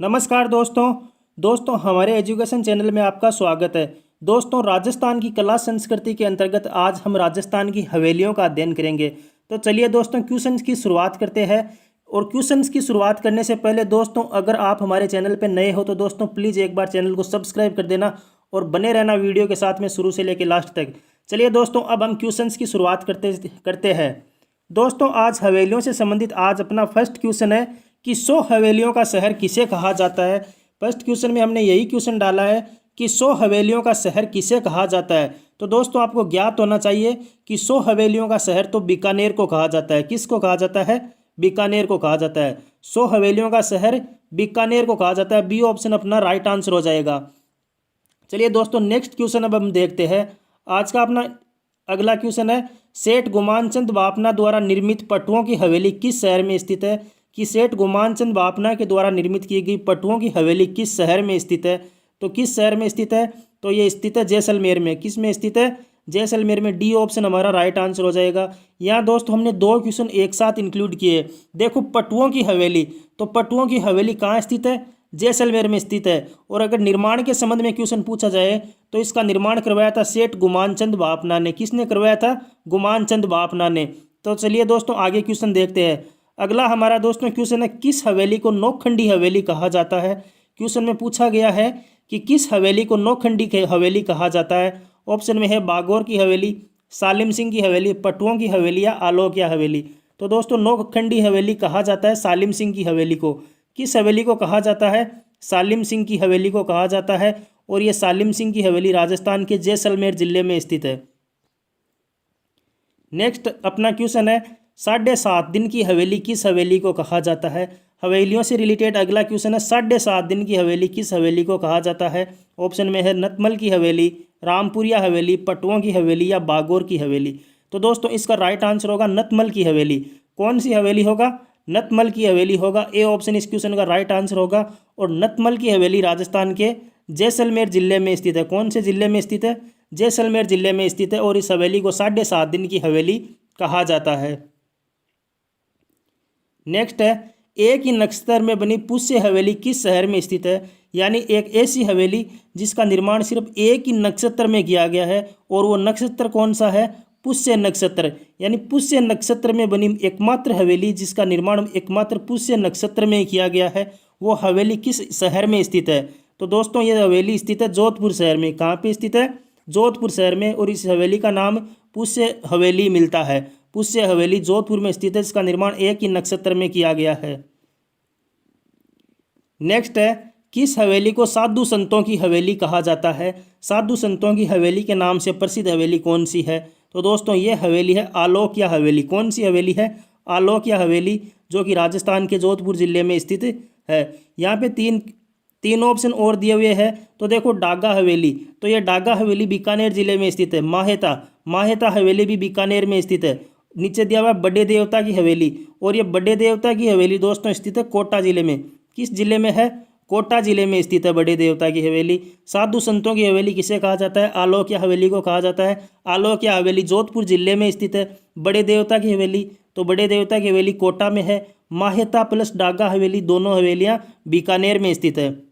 नमस्कार दोस्तों हमारे एजुकेशन चैनल में आपका स्वागत है। दोस्तों, राजस्थान की कला संस्कृति के अंतर्गत आज हम राजस्थान की हवेलियों का अध्ययन करेंगे। तो चलिए दोस्तों, क्वेश्चंस की शुरुआत करते हैं। और क्वेश्चंस की शुरुआत करने से पहले दोस्तों, अगर आप हमारे चैनल पर नए हो तो दोस्तों प्लीज़ एक बार चैनल को सब्सक्राइब कर देना और बने रहना वीडियो के साथ में शुरू से लेकर लास्ट तक। चलिए दोस्तों, अब हम क्वेश्चंस की शुरुआत करते हैं। दोस्तों, आज हवेलियों से संबंधित आज अपना फर्स्ट क्वेश्चन है कि 100 हवेलियों का शहर किसे कहा जाता है। फर्स्ट क्वेश्चन में हमने यही क्वेश्चन डाला है कि 100 हवेलियों का शहर किसे कहा जाता है। तो दोस्तों, आपको ज्ञात होना चाहिए कि 100 हवेलियों का शहर तो बीकानेर को कहा जाता है। किसको कहा जाता है? बीकानेर को कहा जाता है। 100 हवेलियों का शहर बीकानेर को कहा जाता है। बी ऑप्शन अपना राइट आंसर हो जाएगा। चलिए दोस्तों, नेक्स्ट क्वेश्चन अब हम देखते हैं। आज का अपना अगला क्वेश्चन है, सेठ गुमानचंद बापना द्वारा निर्मित पटुओं की हवेली किस शहर में स्थित है। कि सेठ गुमानचंद बापना के द्वारा निर्मित की गई पटुओं की हवेली किस शहर में स्थित है। तो किस शहर में स्थित है? तो ये स्थित है जैसलमेर में। किस में स्थित है? जैसलमेर में। डी ऑप्शन हमारा राइट आंसर हो जाएगा। यहाँ दोस्तों हमने दो क्वेश्चन एक साथ इंक्लूड किए। देखो, पटुओं की हवेली, तो पटुओं की हवेली कहाँ स्थित है? जैसलमेर में स्थित है। और अगर निर्माण के संबंध में क्वेश्चन पूछा जाए तो इसका निर्माण करवाया था सेठ गुमानचंद बापना ने। किसने करवाया था? गुमानचंद बापना ने। तो चलिए दोस्तों, आगे क्वेश्चन देखते हैं। अगला हमारा दोस्तों क्वेश्चन है, किस हवेली को नौखंडी हवेली कहा जाता है। क्वेश्चन में पूछा गया है कि किस हवेली को नौखंडी हवेली कहा जाता है। ऑप्शन में है बागौर की हवेली, सालिम सिंह की हवेली, पटुओं की हवेली या आलोकिया हवेली। तो दोस्तों, नौखंडी हवेली कहा जाता है सालिम सिंह की हवेली को। किस हवेली को कहा जाता है? सालिम सिंह की हवेली को कहा जाता है। और ये सालिम सिंह की हवेली राजस्थान के जैसलमेर जिले में स्थित है। नेक्स्ट अपना क्वेश्चन है, 7.5 दिन की हवेली किस हवेली को कहा जाता है। हवेलियों से रिलेटेड अगला क्वेश्चन है, 7.5 दिन की हवेली किस हवेली को कहा जाता है। ऑप्शन में है नतमल की हवेली, रामपुरिया हवेली, पटुओं की हवेली या बागौर की हवेली। तो दोस्तों, इसका राइट आंसर होगा नतमल की हवेली। कौन सी हवेली होगा? नतमल की हवेली होगा। ए ऑप्शन इस क्वेश्चन का राइट आंसर होगा। और नतमल की हवेली राजस्थान के जैसलमेर जिले में स्थित है। कौन से जिले में स्थित है? जैसलमेर जिले में स्थित है। और इस हवेली को 7.5 दिन की हवेली कहा जाता है। नेक्स्ट है, एक ही नक्षत्र में बनी पुष्य हवेली किस शहर में स्थित है। यानी एक ऐसी हवेली जिसका निर्माण सिर्फ एक ही नक्षत्र में किया गया है। और वो नक्षत्र कौन सा है? पुष्य नक्षत्र। यानी पुष्य नक्षत्र में बनी एकमात्र हवेली जिसका निर्माण एकमात्र पुष्य नक्षत्र में किया गया है, वो हवेली किस शहर में स्थित है। तो दोस्तों, ये हवेली स्थित है जोधपुर शहर में। कहाँ पे स्थित है? जोधपुर शहर में। और इस हवेली का नाम पुष्य हवेली मिलता है। पुष्य हवेली जोधपुर में स्थित है, इसका निर्माण एक ही नक्षत्र में किया गया है। नेक्स्ट है, किस हवेली को साधु संतों की हवेली कहा जाता है। साधु संतों की हवेली के नाम से प्रसिद्ध हवेली कौन सी है। तो दोस्तों, ये हवेली है आलोकिया हवेली। कौन सी हवेली है? आलोकिया हवेली, जो कि राजस्थान के जोधपुर जिले में स्थित है। यहाँ पे तीन ऑप्शन और दिए हुए हैं। तो देखो, डागा हवेली, तो ये डागा हवेली बीकानेर जिले में स्थित है। माहेता हवेली भी बीकानेर में स्थित है। नीचे दिया हुआ है बड़े देवता की हवेली, और ये बड़े देवता की हवेली दोस्तों स्थित है कोटा जिले में। किस जिले में है? कोटा जिले में स्थित है बड़े देवता की हवेली। साधु संतों की हवेली किसे कहा जाता है? आलोकिया हवेली को कहा जाता है। आलोकिया हवेली जोधपुर जिले में स्थित है। बड़े देवता की हवेली, तो बड़े देवता की हवेली कोटा में है। माहेता प्लस डागा हवेली, दोनों हवेलियां बीकानेर में स्थित है।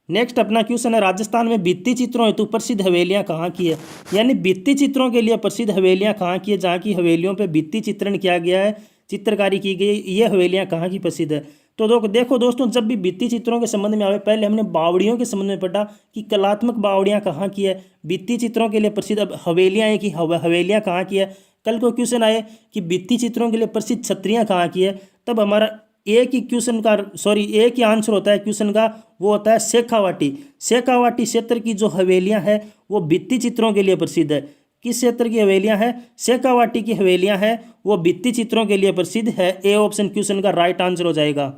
नेक्स्ट अपना क्वेश्चन है, राजस्थान में भित्ति चित्रों हेतु प्रसिद्ध हवेलियां कहाँ की है। यानी भित्ति चित्रों के लिए प्रसिद्ध हवेलियां कहाँ की है, जहाँ की हवेलियों पे भित्ति चित्रण किया गया है, चित्रकारी की गई, ये हवेलियां कहाँ की प्रसिद्ध है। तो देखो दोस्तों, जब भी भित्ति चित्रों के संबंध में आवे, पहले हमने बावड़ियों के संबंध में पढ़ा कि कलात्मक बावड़ियाँ कहाँ की है। भित्ति चित्रों के लिए प्रसिद्ध हवेलियाँ की हवेलियाँ कहाँ की है। कल को क्वेश्चन आए कि भित्ति चित्रों के लिए प्रसिद्ध छत्रियाँ कहाँ की है, तब हमारा एक ही आंसर होता है क्वेश्चन का, वो होता है शेखावाटी। शेखावाटी क्षेत्र की जो हवेलियां हैं वो भित्ति चित्रों के लिए प्रसिद्ध है। किस क्षेत्र की हवेलियां हैं? शेखावाटी की हवेलियां हैं, वो भित्ति चित्रों के लिए प्रसिद्ध है। ए ऑप्शन क्वेश्चन का राइट आंसर हो जाएगा।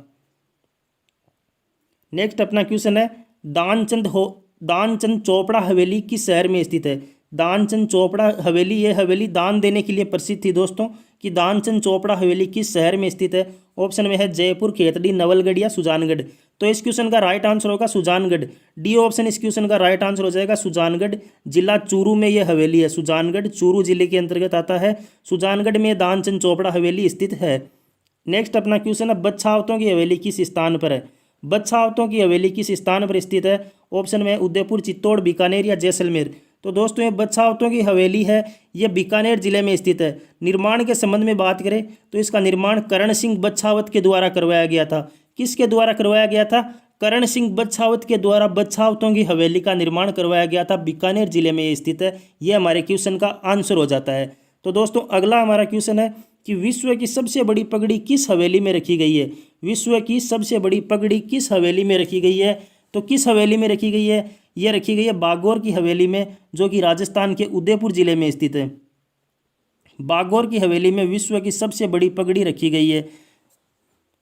नेक्स्ट अपना क्वेश्चन है, दानचंद चोपड़ा हवेली किस शहर में स्थित है। दानचंद चोपड़ा हवेली, ये हवेली दान देने के लिए प्रसिद्ध थी दोस्तों। कि दानचंद चोपड़ा हवेली किस शहर में स्थित है। ऑप्शन में है जयपुर, खेतड़ी, नवलगढ़ या सुजानगढ़। तो इस क्वेश्चन का राइट आंसर होगा सुजानगढ़। डी ऑप्शन इस क्वेश्चन का राइट आंसर हो जाएगा सुजानगढ़। जिला चूरू में यह हवेली है। सुजानगढ़ चूरू जिले के अंतर्गत आता है। सुजानगढ़ में दानचंद चोपड़ा हवेली स्थित है। नेक्स्ट अपना क्वेश्चन है, बच्छावतों की हवेली किस स्थान पर है? बच्छावतों की हवेली किस स्थान पर स्थित है? ऑप्शन में उदयपुर, चित्तौड़, बीकानेर या जैसलमेर। तो दोस्तों ये बच्छावतों की हवेली है, ये बीकानेर जिले में स्थित है। निर्माण के संबंध में बात करें तो इसका निर्माण करण सिंह बच्छावत के द्वारा करवाया गया था। किसके द्वारा करवाया गया था? करण सिंह बच्छावत के द्वारा बच्छावतों की हवेली का निर्माण करवाया गया था। बीकानेर जिले में ये स्थित है। ये हमारे क्वेश्चन का आंसर हो जाता है। तो दोस्तों अगला हमारा क्वेश्चन है कि विश्व की सबसे बड़ी पगड़ी किस हवेली में रखी गई है? विश्व की सबसे बड़ी पगड़ी किस हवेली में रखी गई है? तो किस हवेली में रखी गई है? ये रखी गई है बागौर की हवेली में, जो कि राजस्थान के उदयपुर जिले में स्थित है। बागौर की हवेली में विश्व की सबसे बड़ी पगड़ी रखी गई है।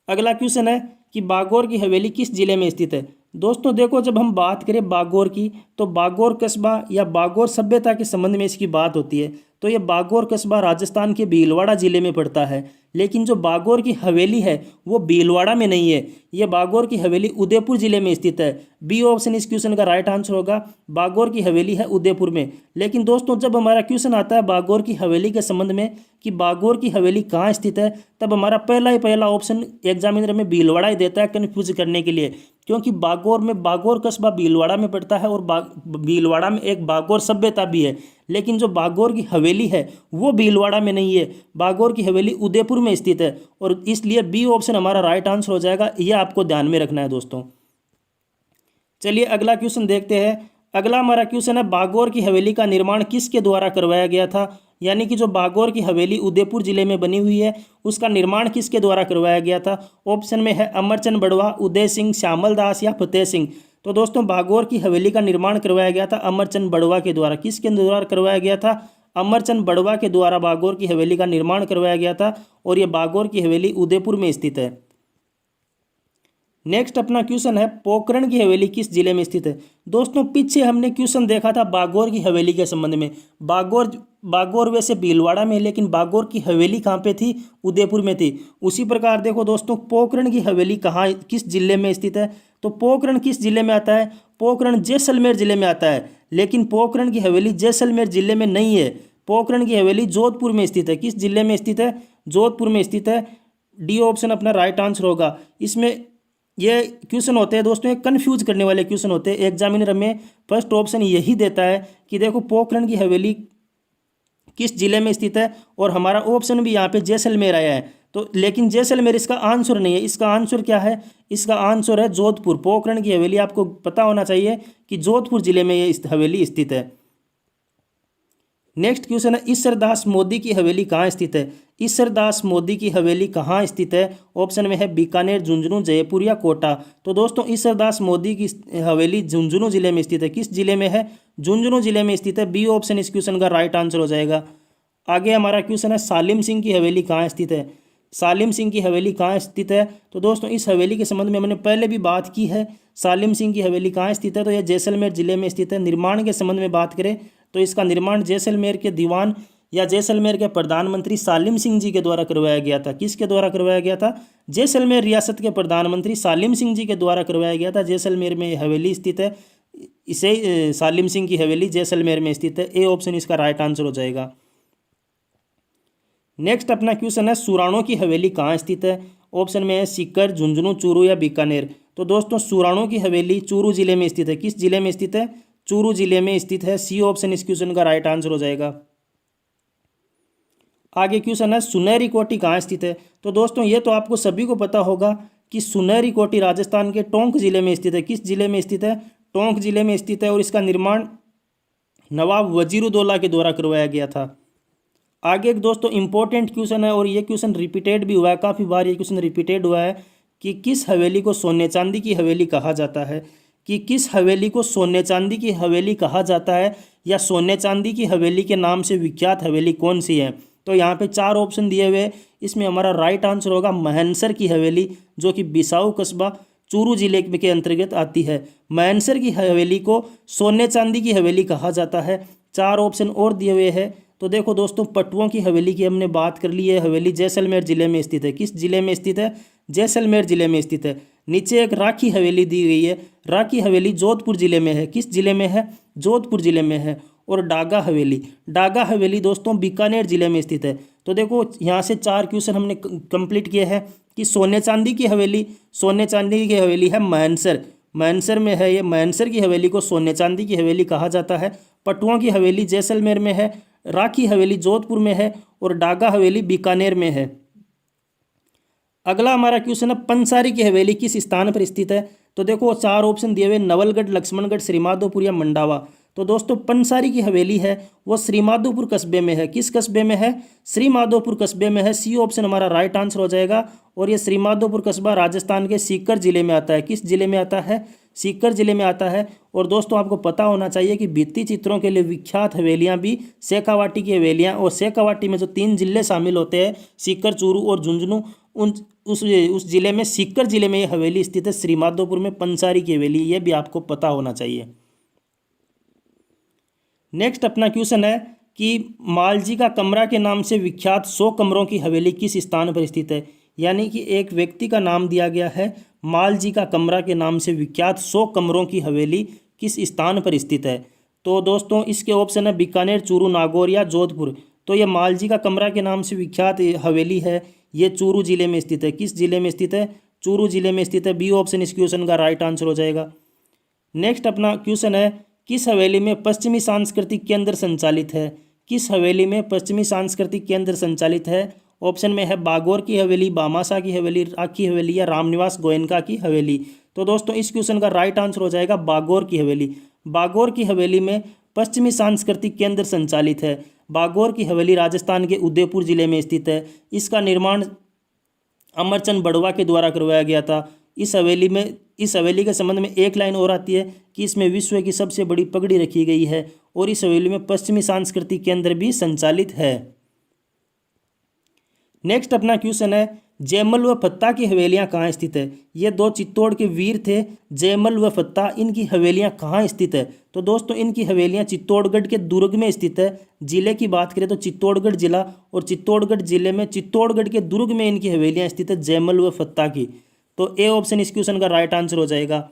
अगला क्वेश्चन है कि बागौर की हवेली किस जिले में स्थित है? दोस्तों देखो, जब हम बात करें बागौर की तो बागौर कस्बा या बागौर सभ्यता के संबंध में इसकी बात होती है। तो ये बागौर कस्बा राजस्थान के भीलवाड़ा जिले में पड़ता है। लेकिन जो बागौर की हवेली है वो भीलवाड़ा में नहीं है, ये बागौर की हवेली उदयपुर जिले में स्थित है। बी ऑप्शन इस क्वेश्चन का राइट आंसर होगा। बागौर की हवेली है उदयपुर में। लेकिन दोस्तों जब हमारा क्वेश्चन आता है बागौर की हवेली के संबंध में कि बागौर की हवेली कहाँ स्थित है, तब हमारा पहला ऑप्शन एग्जामिनर में भीलवाड़ा ही देता है कन्फ्यूज करने के लिए। क्योंकि बागौर में बागौर कस्बा भीलवाड़ा में पड़ता है और भीलवाड़ा में एक बागौर सभ्यता भी है। लेकिन जो बागौर की हवेली है वो भीलवाड़ा में नहीं है, बागौर की हवेली उदयपुर में स्थित है। और इसलिए बी ऑप्शन हमारा राइट आंसर हो जाएगा। यह आपको ध्यान में रखना है दोस्तों। चलिए अगला क्वेश्चन देखते हैं। अगला हमारा क्वेश्चन है, बागौर की हवेली का निर्माण किसके द्वारा करवाया गया था? यानी कि जो बागौर की हवेली उदयपुर जिले में बनी हुई है उसका निर्माण किसके द्वारा करवाया गया था? ऑप्शन में है अमरचंद बड़वा, उदय सिंह, श्यामल दास या फतेह सिंह। तो दोस्तों बागौर की हवेली का निर्माण करवाया गया था अमरचंद बड़वा के द्वारा। किसके द्वारा करवाया गया था? अमरचंद बड़वा के द्वारा बागौर की हवेली का निर्माण करवाया गया था। और यह बागौर की हवेली उदयपुर में स्थित है। नेक्स्ट अपना क्वेश्चन है, पोखरण की हवेली किस जिले में स्थित है? दोस्तों पीछे हमने क्वेश्चन देखा था बागौर की हवेली के संबंध में। बागौर वैसे भीलवाड़ा में, लेकिन बागौर की हवेली कहाँ पे थी? उदयपुर में थी। उसी प्रकार देखो दोस्तों, पोखरण की हवेली कहाँ किस जिले में स्थित है? तो पोखरण किस जिले में आता है? पोखरण जैसलमेर जिले में आता है। लेकिन पोखरण की हवेली जैसलमेर जिले में नहीं है, पोखरण की हवेली जोधपुर में स्थित है। किस जिले में स्थित है? जोधपुर में स्थित है। डी ऑप्शन अपना राइट आंसर होगा। इसमें ये क्वेश्चन होते हैं दोस्तों, एक कन्फ्यूज करने वाले क्वेश्चन होते हैं। एग्जामिनर में फर्स्ट ऑप्शन यही देता है कि देखो पोखरण की हवेली किस जिले में स्थित है, और हमारा ऑप्शन भी यहाँ पे जैसलमेर आया है। तो लेकिन जैसलमेर इसका आंसर नहीं है। इसका आंसर क्या है? इसका आंसर है जोधपुर। पोखरण की हवेली आपको पता होना चाहिए कि जोधपुर जिले में ये हवेली स्थित है। नेक्स्ट क्वेश्चन है, ईश्वरदास मोदी की हवेली कहाँ स्थित है? ईश्वरदास मोदी की हवेली कहाँ स्थित है? ऑप्शन में है बीकानेर, झुंझुनू, जयपुर या कोटा। तो दोस्तों ईश्वरदास मोदी की हवेली झुंझुनू जिले में स्थित है। किस जिले में है? झुंझुनू जिले में स्थित है। बी ऑप्शन इस क्वेश्चन का राइट आंसर हो जाएगा। आगे हमारा क्वेश्चन है, सालिम सिंह की हवेली कहाँ स्थित है? सालिम सिंह की हवेली कहाँ स्थित है? तो दोस्तों इस हवेली के संबंध में हमने पहले भी बात की है। सालिम सिंह की हवेली कहाँ स्थित है? तो यह जैसलमेर जिले में स्थित है। निर्माण के संबंध में बात करें तो इसका निर्माण जैसलमेर के दीवान या जैसलमेर के प्रधानमंत्री सालिम सिंह जी के द्वारा करवाया गया था। किसके द्वारा करवाया गया था? जैसलमेर रियासत के प्रधानमंत्री सालिम सिंह जी के द्वारा करवाया गया था। जैसलमेर में हवेली स्थित है। इसे सालिम सिंह की हवेली जैसलमेर में स्थित है। ए ऑप्शन इसका राइट आंसर हो जाएगा। नेक्स्ट अपना क्वेश्चन है, सुराणों की हवेली कहाँ स्थित है? ऑप्शन में है सीकर, झुंझुनू, चूरू या बीकानेर। तो दोस्तों सुराणों की हवेली चूरू जिले में स्थित है। किस जिले में स्थित है? चूरू जिले में स्थित है। सी ऑप्शन इस क्वेश्चन का राइट आंसर हो जाएगा। आगे क्वेश्चन है, सुनहरी कोठी कहाँ स्थित है? तो दोस्तों ये तो आपको सभी को पता होगा कि सुनहरी कोठी राजस्थान के टोंक जिले में स्थित है। किस जिले में स्थित है? टोंक जिले में स्थित है। और इसका निर्माण नवाब वजीरुद्दौला के द्वारा करवाया गया था। आगे एक दोस्तों इंपॉर्टेंट क्वेश्चन है, और ये क्वेश्चन रिपीटेड भी हुआ है, काफ़ी बार ये क्वेश्चन रिपीटेड हुआ है कि किस हवेली को सोने चांदी की हवेली कहा जाता है? कि किस हवेली को सोने चांदी की हवेली कहा जाता है, या सोने चांदी की हवेली के नाम से विख्यात हवेली कौन सी है? तो यहाँ पे 4 ऑप्शन दिए हुए। इसमें हमारा राइट आंसर होगा मानेसर की हवेली, जो कि बिसाऊ कस्बा चूरू जिले के अंतर्गत आती है। मानेसर की हवेली को सोने चांदी की हवेली कहा जाता है। 4 ऑप्शन और दिए हुए हैं। तो देखो दोस्तों, पटुओं की हवेली की हमने बात कर ली है। हवेली जैसलमेर जिले में स्थित है। किस जिले में स्थित है? जैसलमेर जिले में स्थित है। नीचे एक राखी हवेली दी गई है। राखी हवेली जोधपुर जिले में है। किस जिले में है? जोधपुर जिले में है। और डागा हवेली। डागा हवेली दोस्तों बीकानेर जिले में स्थित है। तो देखो यहाँ से 4 क्वेश्चन हमने कंप्लीट किए हैं कि सोने चांदी की हवेली, सोने चांदी की हवेली है मानेसर, मानेसर में है ये, मानेसर की हवेली को सोने चांदी की हवेली कहा जाता है। पटुआ की हवेली जैसलमेर में है, राखी हवेली जोधपुर में है और डागा हवेली बीकानेर में है। अगला हमारा क्वेश्चन है पंसारी की हवेली किस स्थान पर स्थित है। तो देखो 4 ऑप्शन दिए हुए, नवलगढ़, लक्ष्मणगढ़, श्रीमाधोपुर या मंडावा। तो दोस्तों पंसारी की हवेली है वो श्रीमाधोपुर कस्बे में है। किस कस्बे में है? श्रीमाधोपुर कस्बे में है। सी ऑप्शन हमारा राइट आंसर हो जाएगा। और ये श्रीमाधोपुर कस्बा राजस्थान के सीकर जिले में आता है। किस जिले में आता है? सीकर जिले में आता है। और दोस्तों आपको पता होना चाहिए कि भित्ति चित्रों के लिए विख्यात हवेलियां भी शेखावाटी की हवेलियां, और शेखावाटी में जो 3 जिले शामिल होते हैं सीकर, चूरू और झुंझुनू, उस जिले में, सीकर जिले में ये हवेली स्थित है, श्रीमाधोपुर में पंसारी की हवेली, ये भी आपको पता होना चाहिए। नेक्स्ट अपना क्वेश्चन है कि मालजी का कमरा के नाम से विख्यात 100 कमरों की हवेली किस स्थान पर स्थित है। यानी कि एक व्यक्ति का नाम दिया गया है, मालजी का कमरा के नाम से विख्यात 100 कमरों की हवेली किस स्थान पर स्थित है। तो दोस्तों इसके ऑप्शन है बीकानेर, चूरू, नागौर या जोधपुर। तो ये मालजी का कमरा के नाम से विख्यात हवेली है, ये चूरू जिले में स्थित है। किस जिले में स्थित है? चूरू जिले में स्थित है। बी ऑप्शन इस क्वेश्चन का राइट आंसर हो जाएगा। नेक्स्ट अपना क्वेश्चन है किस हवेली में पश्चिमी सांस्कृतिक केंद्र संचालित है। किस हवेली में पश्चिमी सांस्कृतिक केंद्र संचालित है? ऑप्शन में है बागौर की हवेली, बामासा की हवेली, राखी हवेली या रामनिवास गोयनका की हवेली। तो दोस्तों इस क्वेश्चन का राइट आंसर हो जाएगा बागौर की हवेली। बागौर की हवेली में पश्चिमी सांस्कृतिक केंद्र संचालित है। बागौर की हवेली राजस्थान के उदयपुर जिले में स्थित है। इसका निर्माण अमरचंद बड़वा के द्वारा करवाया गया था। इस हवेली के संबंध में एक लाइन और आती है कि इसमें विश्व की सबसे बड़ी पगड़ी रखी गई है और इस हवेली में पश्चिमी सांस्कृतिक केंद्र भी संचालित है। नेक्स्ट अपना क्वेश्चन है जयमल व फत्ता की हवेलियां कहाँ स्थित है। ये 2 चित्तौड़ के वीर थे, जयमल व फत्ता, इनकी हवेलियां कहाँ स्थित है। तो दोस्तों इनकी हवेलियां चित्तौड़गढ़ के दुर्ग में स्थित है। जिले की बात करें तो चित्तौड़गढ़ जिला, और चित्तौड़गढ़ जिले में चित्तौड़गढ़ के दुर्ग में इनकी हवेलियां स्थित है जयमल व फत्ता की। तो ए ऑप्शन इस क्वेश्चन का राइट आंसर हो जाएगा।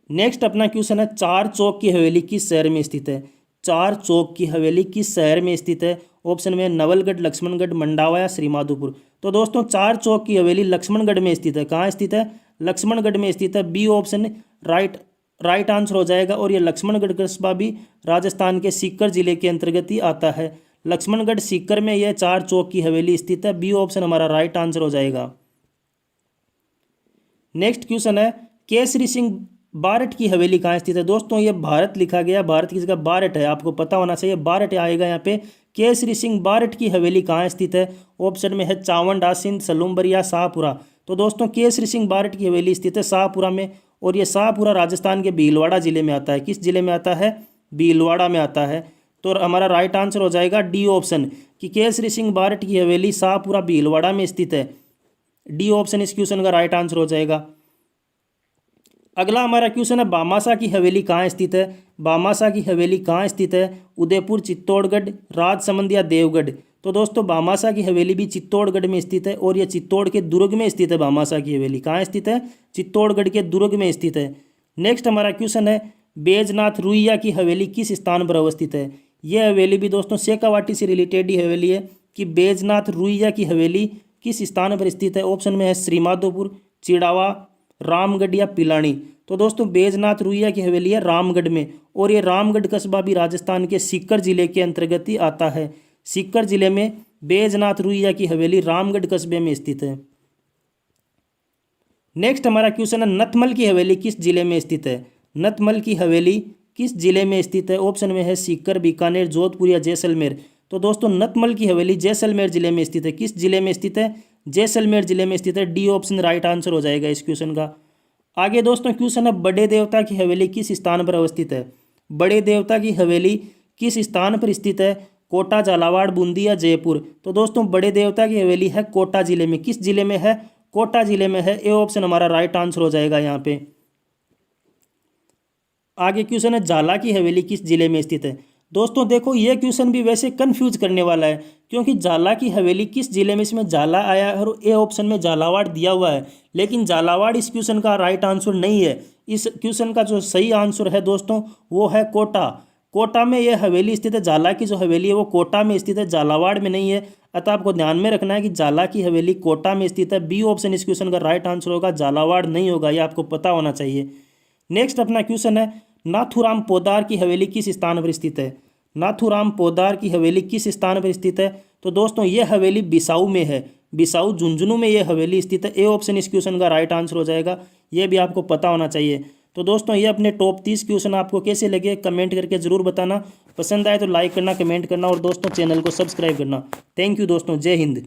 नेक्स्ट अपना क्वेश्चन है चार चौक की हवेली किस शहर में स्थित है। चार चौक की हवेली किस शहर में स्थित है। ऑप्शन में नवलगढ़, लक्ष्मणगढ़, मंडावा या श्रीमाधोपुर। तो दोस्तों चार चौक की हवेली लक्ष्मणगढ़ में स्थित है। कहाँ स्थित है? लक्ष्मणगढ़ में स्थित है। बी ऑप्शन राइट आंसर हो जाएगा। और ये लक्ष्मणगढ़ कस्बा भी राजस्थान के सीकर जिले के अंतर्गत ही आता है। लक्ष्मणगढ़ सीकर में यह चार चौक की हवेली स्थित है। बी ऑप्शन हमारा राइट आंसर हो जाएगा। नेक्स्ट क्वेश्चन है केसरी सिंह बारठ की हवेली कहाँ स्थित है। दोस्तों ये भारत लिखा गया, भारत की जगह बारठ है, आपको पता होना चाहिए बारठ आएगा यहाँ पे। केसरी सिंह बारठ की हवेली कहाँ स्थित है। ऑप्शन में है चावंडा, सिंध, सलूम्बर या शाहपुरा। तो दोस्तों केसरी सिंह बारठ की हवेली स्थित है शाहपुरा में, और ये शाहपुरा राजस्थान के भीलवाड़ा जिले में आता है। किस जिले में आता है? भीलवाड़ा में आता है। तो हमारा राइट आंसर हो जाएगा डी ऑप्शन कि केसरी सिंह बारठ की हवेली शाहपुरा भीलवाड़ा में स्थित है। डी ऑप्शन इस क्वेश्चन का राइट आंसर हो जाएगा। अगला हमारा क्वेश्चन है बामासा की हवेली कहाँ स्थित है। बामासा की हवेली कहाँ स्थित है। उदयपुर, चित्तौड़गढ़, राजसमंद या देवगढ़। तो दोस्तों बामासा की हवेली भी चित्तौड़गढ़ में स्थित है, और यह चित्तौड़ के दुर्ग में स्थित है। बामासा की हवेली कहाँ स्थित है? चित्तौड़गढ़ के दुर्ग में स्थित है। नेक्स्ट हमारा क्वेश्चन है बैजनाथ रुइया की हवेली किस स्थान पर अवस्थित है। यह हवेली भी दोस्तों शेखावाटी से रिलेटेड ही हवेली है कि बैजनाथ रुइया की हवेली किस स्थान पर स्थित है। ऑप्शन में है श्रीमाधोपुर, चिड़ावा, रामगढ़ या पिलानी। तो दोस्तों बैजनाथ रुइया की हवेली है रामगढ़ में, और ये रामगढ़ कस्बा भी राजस्थान के सीकर जिले के अंतर्गत ही आता है। सीकर जिले में बैजनाथ रुइया की हवेली रामगढ़ कस्बे में स्थित है। नेक्स्ट हमारा क्वेश्चन है नथमल की हवेली किस जिले में स्थित है। नथमल की हवेली किस जिले में स्थित है। ऑप्शन में है सीकर, बीकानेर, जोधपुर या जैसलमेर। तो दोस्तों नथमल की हवेली जैसलमेर जिले में स्थित है। किस जिले में स्थित है? जैसलमेर जिले में स्थित है। डी ऑप्शन राइट आंसर हो जाएगा इस क्वेश्चन का। आगे दोस्तों क्वेश्चन है बड़े देवता की हवेली किस स्थान पर अवस्थित है। बड़े देवता की हवेली किस स्थान पर स्थित है। कोटा, झालावाड़, बूंदी या जयपुर। तो दोस्तों बड़े देवता की हवेली है कोटा जिले में। किस जिले में है? कोटा जिले में है। ए ऑप्शन हमारा राइट आंसर हो जाएगा यहाँ पे। आगे क्वेश्चन है झाला की हवेली किस जिले में स्थित है। दोस्तों देखो ये क्वेश्चन भी वैसे कंफ्यूज करने वाला है, क्योंकि झाला की हवेली किस जिले में, इसमें झाला आया है और ए ऑप्शन में झालावाड़ दिया हुआ है, लेकिन झालावाड़ इस क्वेश्चन का राइट आंसर नहीं है। इस क्वेश्चन का जो सही आंसर है दोस्तों वो है कोटा। कोटा में यह हवेली स्थित है। झाला की जो हवेली है वो कोटा में स्थित है, झालावाड़ में नहीं है। अतः आपको ध्यान में रखना है कि झाला की हवेली कोटा में स्थित है। बी ऑप्शन इस क्वेश्चन का राइट आंसर होगा, झालावाड़ नहीं होगा, यह आपको पता होना चाहिए। नेक्स्ट अपना क्वेश्चन है, नाथूराम पोद्दार की हवेली किस स्थान पर स्थित है? नाथूराम पोद्दार की हवेली किस स्थान पर स्थित है? तो दोस्तों यह हवेली बिसाऊ में है, बिसाऊ झुंझुनू में यह हवेली स्थित है। ए ऑप्शन इस क्वेश्चन का राइट आंसर हो जाएगा, यह भी आपको पता होना चाहिए। तो दोस्तों ये अपने टॉप 30 क्वेश्चन आपको कैसे लगे कमेंट करके ज़रूर बताना। पसंद आए तो लाइक करना, कमेंट करना और दोस्तों चैनल को सब्सक्राइब करना। थैंक यू दोस्तों, जय हिंद।